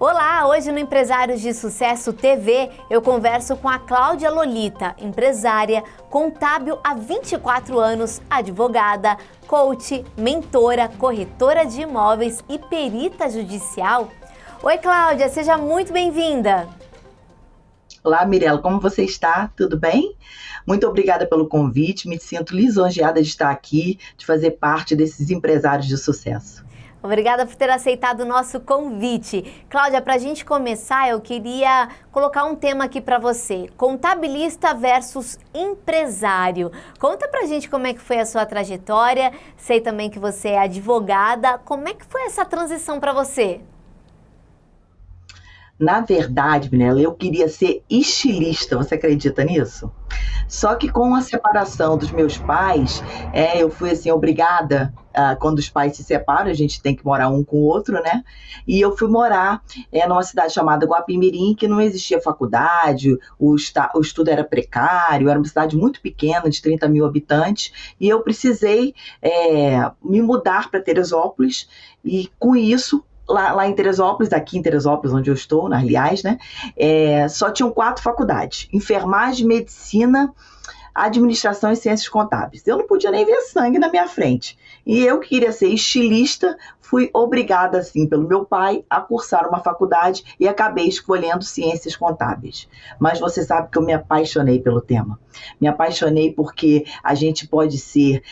Olá, hoje no Empresários de Sucesso TV eu converso com a Cláudia Lolita, empresária, contábil há 24 anos, advogada, coach, mentora, corretora de imóveis e perita judicial. Oi Cláudia, seja muito bem-vinda. Olá, Mirela, como você está? Tudo bem? Muito obrigada pelo convite, me sinto lisonjeada de estar aqui, de fazer parte desses empresários de sucesso. Obrigada por ter aceitado o nosso convite. Cláudia, para a gente começar, eu queria colocar um tema aqui para você. Contabilista versus empresário. Conta pra gente como é que foi a sua trajetória. Sei também que você é advogada. Como é que foi essa transição para você? Na verdade, Mirela, eu queria ser estilista, você acredita nisso? Só que com a separação dos meus pais, eu fui assim, obrigada, quando os pais se separam, a gente tem que morar um com o outro, né? E eu fui morar numa cidade chamada Guapimirim, que não existia faculdade, o estudo era precário, era uma cidade muito pequena, de 30 mil habitantes, e eu precisei me mudar para Teresópolis, e com isso, lá em Teresópolis, aqui em Teresópolis, onde eu estou, aliás, né, só tinham 4 faculdades: enfermagem, medicina, administração e ciências contábeis. Eu não podia nem ver sangue na minha frente. E eu queria ser estilista, fui obrigada, assim, pelo meu pai, a cursar uma faculdade e acabei escolhendo ciências contábeis. Mas você sabe que eu me apaixonei pelo tema. Me apaixonei porque a gente pode ser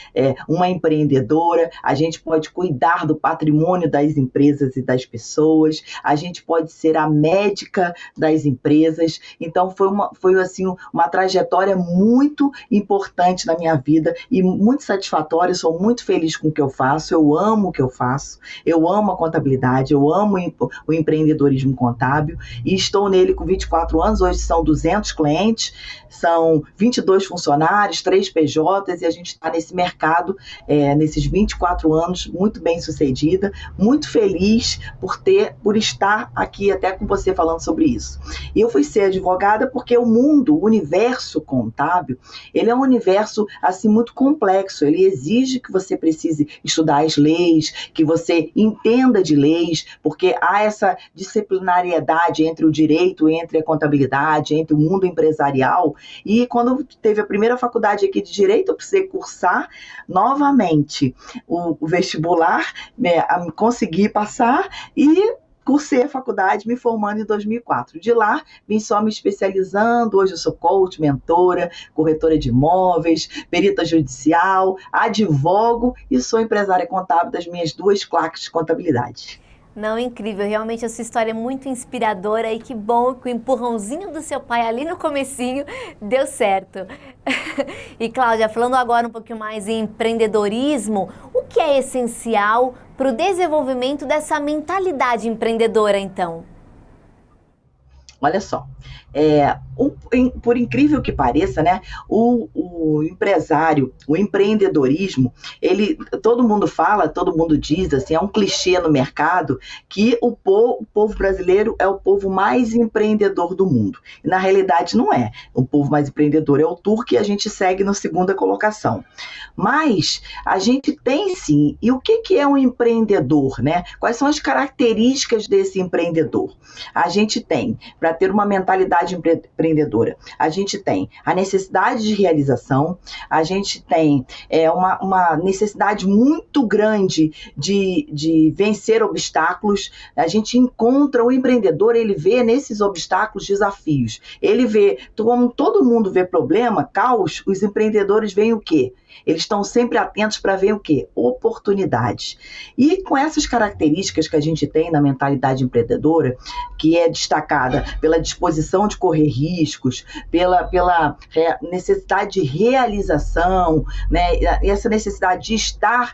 uma empreendedora, a gente pode cuidar do patrimônio das empresas e das pessoas, a gente pode ser a médica das empresas. Então foi assim, uma trajetória muito importante na minha vida e muito satisfatória. Sou muito feliz com o que eu faço, eu amo o que eu faço, eu amo a contabilidade, eu amo o empreendedorismo contábil e estou nele com 24 anos, hoje são 200 clientes, são 22 funcionários, 3 PJs e a gente está nesse mercado, nesses 24 anos, muito bem sucedida, muito feliz por estar aqui até com você falando sobre isso. E eu fui ser advogada porque o universo contábil, ele é um universo assim muito complexo, ele exige que você precise estudar as leis, que você entenda de leis, porque há essa disciplinariedade entre o direito, entre a contabilidade, entre o mundo empresarial. E quando teve a primeira faculdade aqui de Direito, eu precisei cursar novamente o vestibular, consegui passar e cursei a faculdade, me formando em 2004. De lá, vim só me especializando. Hoje eu sou coach, mentora, corretora de imóveis, perita judicial, advogo e sou empresária contábil das minhas 2 claques de contabilidade. Não, incrível, realmente a sua história é muito inspiradora e que bom que o empurrãozinho do seu pai ali no comecinho deu certo. E Cláudia, falando agora um pouquinho mais em empreendedorismo, o que é essencial para o desenvolvimento dessa mentalidade empreendedora então? Olha só, por incrível que pareça, né, o empresário, o empreendedorismo, todo mundo fala, todo mundo diz, assim, é um clichê no mercado que o povo brasileiro é o povo mais empreendedor do mundo. E na realidade não é. O povo mais empreendedor é o turco e a gente segue na segunda colocação. Mas a gente tem sim, e o que é um empreendedor, né? Quais são as características desse empreendedor? A gente tem, para ter uma mentalidade empreendedora, a gente tem a necessidade de realização, a gente tem uma necessidade muito grande de vencer obstáculos. A gente encontra o empreendedor, ele vê nesses obstáculos desafios. Ele vê, como todo mundo vê problema, caos, os empreendedores veem o quê? Eles estão sempre atentos para ver o quê? Oportunidades. E com essas características que a gente tem na mentalidade empreendedora, que é destacada pela disposição de correr riscos, pela necessidade de realização, né? Essa necessidade de estar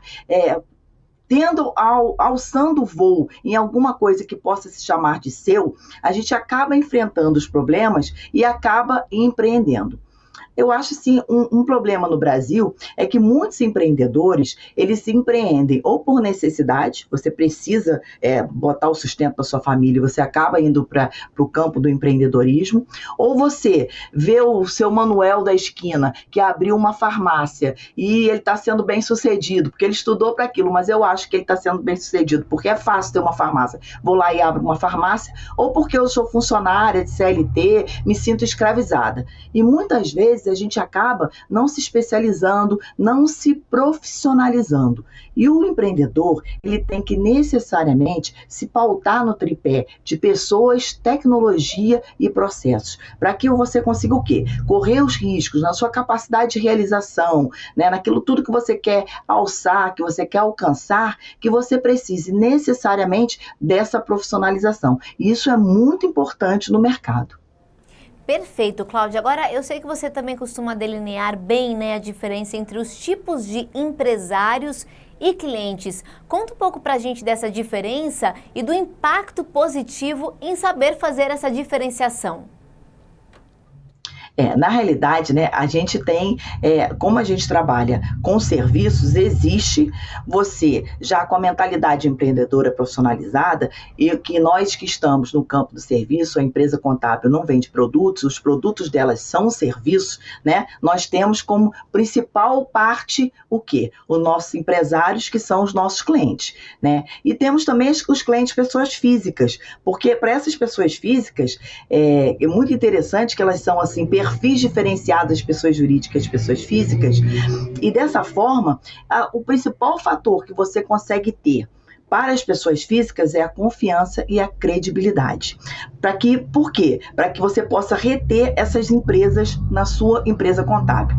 alçando o voo em alguma coisa que possa se chamar de seu, a gente acaba enfrentando os problemas e acaba empreendendo. Eu acho, sim, um problema no Brasil é que muitos empreendedores, eles se empreendem ou por necessidade, você precisa botar o sustento da sua família, você acaba indo para o campo do empreendedorismo, ou você vê o seu Manuel da esquina, que abriu uma farmácia, e ele está sendo bem sucedido, porque ele estudou para aquilo, mas eu acho que ele está sendo bem sucedido, porque é fácil ter uma farmácia. Vou lá e abro uma farmácia, ou porque eu sou funcionária de CLT, me sinto escravizada. E muitas vezes a gente acaba não se especializando, não se profissionalizando. E o empreendedor, ele tem que necessariamente se pautar no tripé de pessoas, tecnologia e processos, para que você consiga o quê? Correr os riscos na sua capacidade de realização, né? Naquilo tudo que você quer alçar, que você quer alcançar, que você precise necessariamente dessa profissionalização. E isso é muito importante no mercado. Perfeito, Cláudia. Agora, eu sei que você também costuma delinear bem, né, a diferença entre os tipos de empresários e clientes. Conta um pouco pra gente dessa diferença e do impacto positivo em saber fazer essa diferenciação. Na realidade, né, a gente tem, como a gente trabalha com serviços, existe você já com a mentalidade empreendedora profissionalizada, e que nós que estamos no campo do serviço, a empresa contábil não vende produtos, os produtos delas são serviços, né? Nós temos como principal parte o quê? Os nossos empresários, que são os nossos clientes, né? E temos também os clientes pessoas físicas, porque para essas pessoas físicas é muito interessante que elas são assim perfis diferenciados de pessoas jurídicas, de pessoas físicas, e dessa forma, o principal fator que você consegue ter para as pessoas físicas é a confiança e a credibilidade. Por quê? Para que você possa reter essas empresas na sua empresa contábil.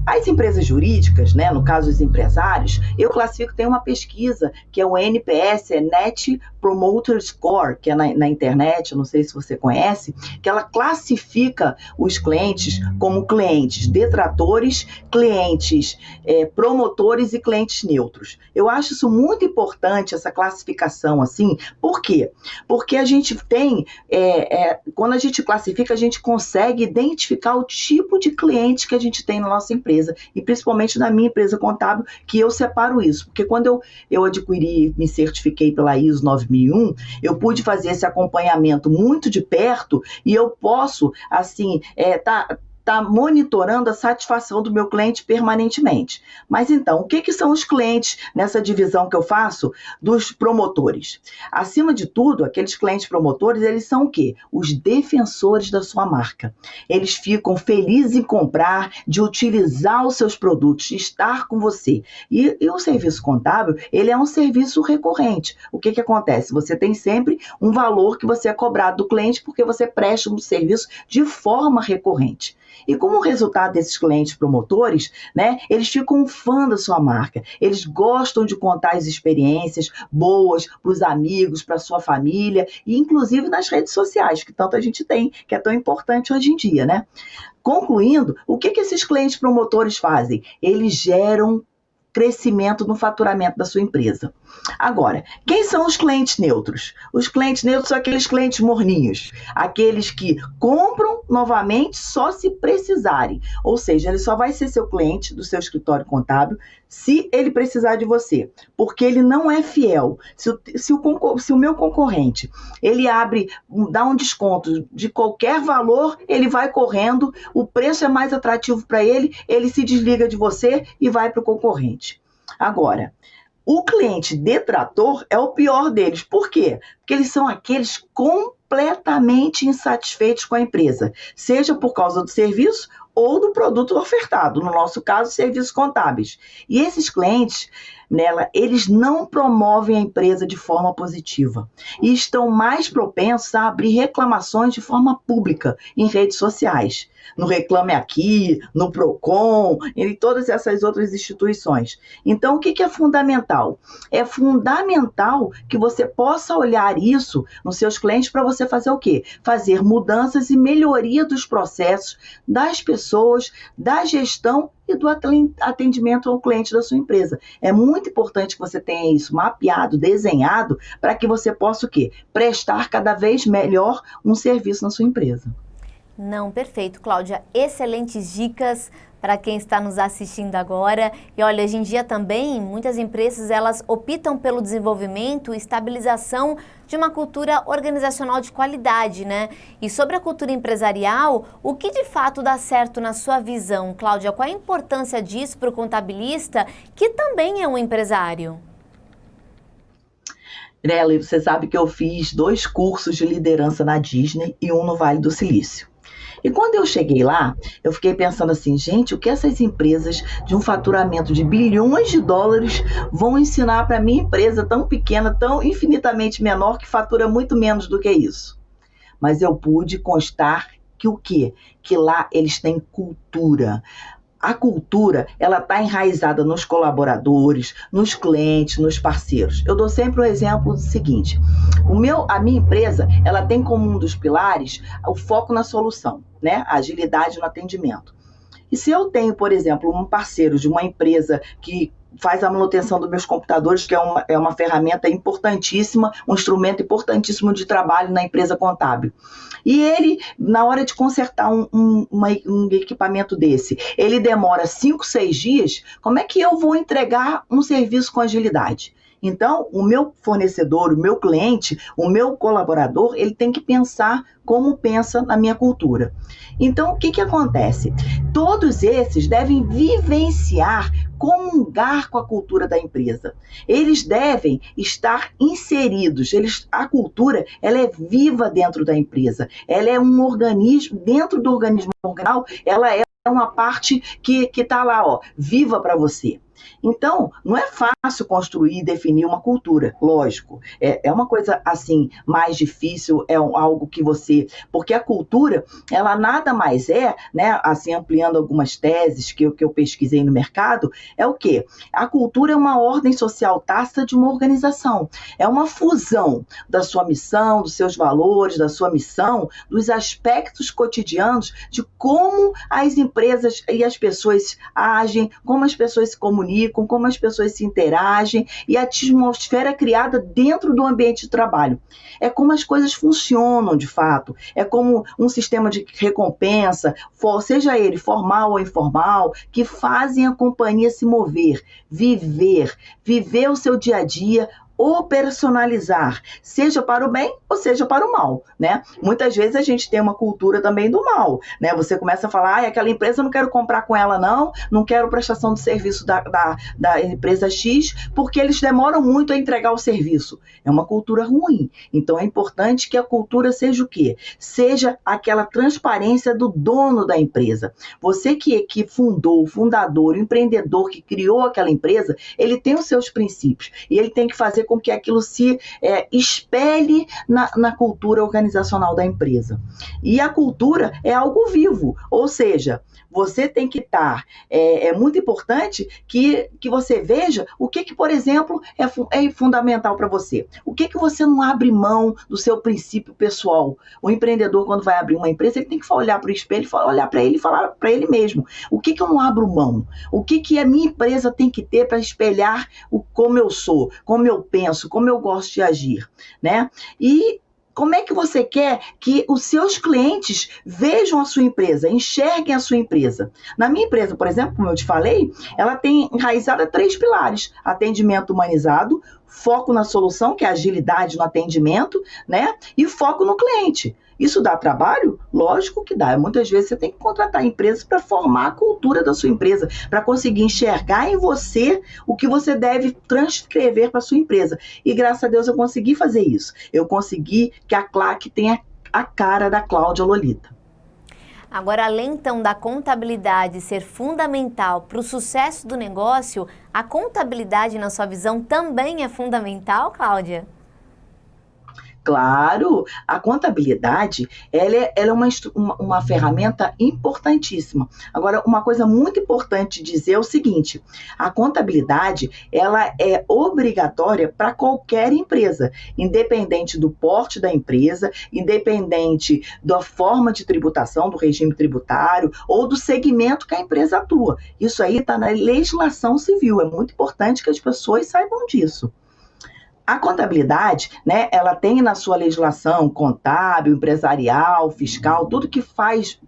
As empresas jurídicas, né, no caso os empresários, eu classifico, tem uma pesquisa que é o NPS, Net Promoter Score, que é na internet, eu não sei se você conhece, que ela classifica os clientes como clientes detratores, clientes promotores e clientes neutros. Eu acho isso muito importante, essa classificação assim. Por quê? Porque a gente tem, quando a gente classifica, a gente consegue identificar o tipo de cliente que a gente tem na nossa empresa, e principalmente na minha empresa contábil, que eu separo isso, porque quando eu adquiri, me certifiquei pela ISO 9001, eu pude fazer esse acompanhamento muito de perto, e eu posso, assim, tá monitorando a satisfação do meu cliente permanentemente. Mas então, o que são os clientes nessa divisão que eu faço dos promotores? Acima de tudo, aqueles clientes promotores, eles são o quê? Os defensores da sua marca. Eles ficam felizes em comprar, de utilizar os seus produtos, de estar com você. E o serviço contábil, ele é um serviço recorrente. O que acontece? Você tem sempre um valor que você é cobrado do cliente porque você presta um serviço de forma recorrente. E como resultado desses clientes promotores, né, eles ficam fã da sua marca, eles gostam de contar as experiências boas para os amigos, para a sua família, e inclusive nas redes sociais, que tanto a gente tem, que é tão importante hoje em dia, né? Concluindo, o que esses clientes promotores fazem? Eles geram crescimento no faturamento da sua empresa. Agora, quem são os clientes neutros? Os clientes neutros são aqueles clientes morninhos, aqueles que compram novamente só se precisarem, ou seja, ele só vai ser seu cliente do seu escritório contábil se ele precisar de você, porque ele não é fiel. Se o meu concorrente, ele dá um desconto de qualquer valor, ele vai correndo, o preço é mais atrativo para ele, ele se desliga de você e vai para o concorrente. Agora, o cliente detrator é o pior deles. Por quê? Porque eles são aqueles completamente insatisfeitos com a empresa, seja por causa do serviço ou do produto ofertado, no nosso caso, serviços contábeis. E esses clientes, eles não promovem a empresa de forma positiva e estão mais propensos a abrir reclamações de forma pública em redes sociais, no Reclame Aqui, no Procon, em todas essas outras instituições. Então, o que é fundamental? É fundamental que você possa olhar isso nos seus clientes para você fazer o quê? Fazer mudanças e melhoria dos processos, das pessoas, da gestão e do atendimento ao cliente da sua empresa. É muito importante que você tenha isso mapeado, desenhado, para que você possa o quê? Prestar cada vez melhor um serviço na sua empresa. Não, perfeito, Cláudia. Excelentes dicas para quem está nos assistindo agora. E olha, hoje em dia também, muitas empresas, elas optam pelo desenvolvimento e estabilização de uma cultura organizacional de qualidade, né? E sobre a cultura empresarial, o que de fato dá certo na sua visão, Cláudia? Qual a importância disso para o contabilista, que também é um empresário? Nelly, você sabe que eu fiz 2 cursos de liderança na Disney e um no Vale do Silício. E quando eu cheguei lá, eu fiquei pensando assim, gente, o que essas empresas de um faturamento de bilhões de dólares vão ensinar para minha empresa tão pequena, tão infinitamente menor, que fatura muito menos do que isso? Mas eu pude constar que o quê? Que lá eles têm cultura. A cultura, ela está enraizada nos colaboradores, nos clientes, nos parceiros. Eu dou sempre o exemplo do seguinte: a minha empresa, ela tem como um dos pilares o foco na solução, né? A agilidade no atendimento. E se eu tenho, por exemplo, um parceiro de uma empresa que faz a manutenção dos meus computadores, que é uma ferramenta importantíssima, um instrumento importantíssimo de trabalho na empresa contábil. E ele, na hora de consertar um equipamento desse, ele demora 5, 6 dias, como é que eu vou entregar um serviço com agilidade? Então, o meu fornecedor, o meu cliente, o meu colaborador, ele tem que pensar como pensa na minha cultura. Então, o que acontece? Todos esses devem vivenciar, comungar com a cultura da empresa. Eles devem estar inseridos. A cultura, ela é viva dentro da empresa. Ela é um organismo, dentro do organismo organal, ela é uma parte que está lá, ó, viva para você. Então, não é fácil construir e definir uma cultura, lógico. É uma coisa, assim, mais difícil, algo que você... Porque a cultura, ela nada mais é, né, assim, ampliando algumas teses que eu pesquisei no mercado, é o quê? A cultura é uma ordem social tácita de uma organização. É uma fusão da sua missão, dos seus valores, da sua missão, dos aspectos cotidianos de como as empresas e as pessoas agem, como as pessoas se comunicam, como as pessoas se interagem e a atmosfera criada dentro do ambiente de trabalho. É como as coisas funcionam de fato, é como um sistema de recompensa, seja ele formal ou informal, que fazem a companhia se mover, viver o seu dia a dia, operacionalizar, seja para o bem ou seja para o mal, né? Muitas vezes a gente tem uma cultura também do mal, né? Você começa a falar, aquela empresa eu não quero comprar com ela não quero prestação de serviço da empresa X, porque eles demoram muito a entregar o serviço. É uma cultura ruim. Então é importante que a cultura seja o quê? Seja aquela transparência do dono da empresa. Você que fundou, o fundador, o empreendedor que criou aquela empresa, ele tem os seus princípios e ele tem que fazer com que aquilo se espelhe na cultura organizacional da empresa. E a cultura é algo vivo, ou seja, você tem que estar... É muito importante que você veja o que por exemplo, é fundamental para você. O que você não abre mão do seu princípio pessoal. O empreendedor, quando vai abrir uma empresa, ele tem que olhar para o espelho, olhar para ele e falar para ele mesmo. O que eu não abro mão? O que a minha empresa tem que ter para espelhar como eu sou, como eu penso, como eu gosto de agir, né? E como é que você quer que os seus clientes vejam a sua empresa, enxerguem a sua empresa? Na minha empresa, por exemplo, como eu te falei, ela tem enraizada 3 pilares: atendimento humanizado, foco na solução, que é agilidade no atendimento, né? E foco no cliente. Isso dá trabalho? Lógico que dá. Muitas vezes você tem que contratar empresas para formar a cultura da sua empresa, para conseguir enxergar em você o que você deve transcrever para a sua empresa. E graças a Deus eu consegui fazer isso. Eu consegui que a Claque tenha a cara da Cláudia Lolita. Agora, além então da contabilidade ser fundamental para o sucesso do negócio, a contabilidade, na sua visão, também é fundamental, Cláudia? Claro, a contabilidade ela é uma ferramenta importantíssima. Agora, uma coisa muito importante dizer é o seguinte: a contabilidade ela é obrigatória para qualquer empresa, independente do porte da empresa, independente da forma de tributação, do regime tributário ou do segmento que a empresa atua. Isso aí está na legislação civil, é muito importante que as pessoas saibam disso. A contabilidade, né, ela tem na sua legislação contábil, empresarial, fiscal, tudo que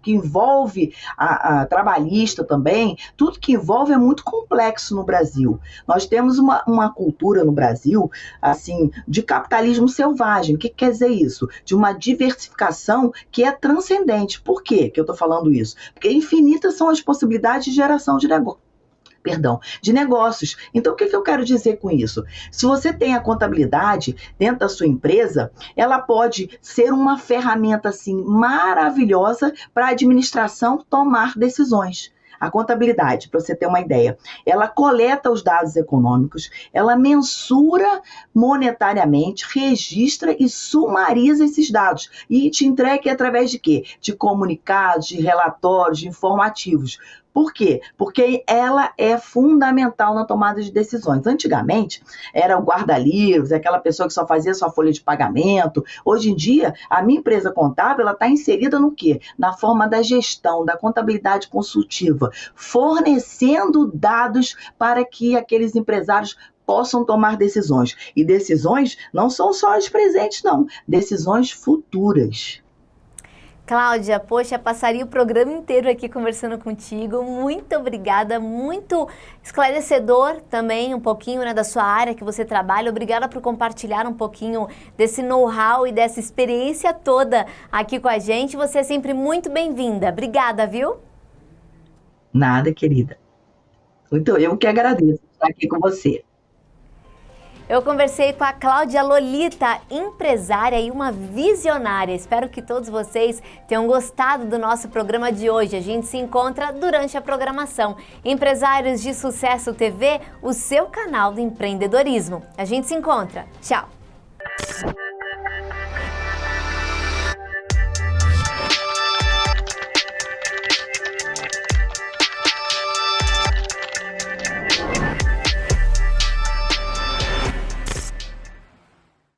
envolve a trabalhista também, tudo que envolve é muito complexo no Brasil. Nós temos uma cultura no Brasil, assim, de capitalismo selvagem. O que quer dizer isso? De uma diversificação que é transcendente. Por quê que eu estou falando isso? Porque infinitas são as possibilidades de geração de negócios. Então, o que eu quero dizer com isso? Se você tem a contabilidade dentro da sua empresa, ela pode ser uma ferramenta assim, maravilhosa para a administração tomar decisões. A contabilidade, para você ter uma ideia, ela coleta os dados econômicos, ela mensura monetariamente, registra e sumariza esses dados e te entrega através de quê? De comunicados, de relatórios, de informativos. Por quê? Porque ela é fundamental na tomada de decisões. Antigamente, era o guarda-livros, aquela pessoa que só fazia sua folha de pagamento. Hoje em dia, a minha empresa contábil está inserida no quê? Na forma da gestão, da contabilidade consultiva, fornecendo dados para que aqueles empresários possam tomar decisões. E decisões não são só as presentes, não. Decisões futuras. Cláudia, poxa, passaria o programa inteiro aqui conversando contigo. Muito obrigada, muito esclarecedor também, um pouquinho, né, da sua área que você trabalha. Obrigada por compartilhar um pouquinho desse know-how e dessa experiência toda aqui com a gente. Você é sempre muito bem-vinda. Obrigada, viu? Nada, querida. Eu que agradeço estar aqui com você. Eu conversei com a Cláudia Lolita, empresária e uma visionária. Espero que todos vocês tenham gostado do nosso programa de hoje. A gente se encontra durante a programação. Empresários de Sucesso TV, o seu canal do empreendedorismo. A gente se encontra. Tchau!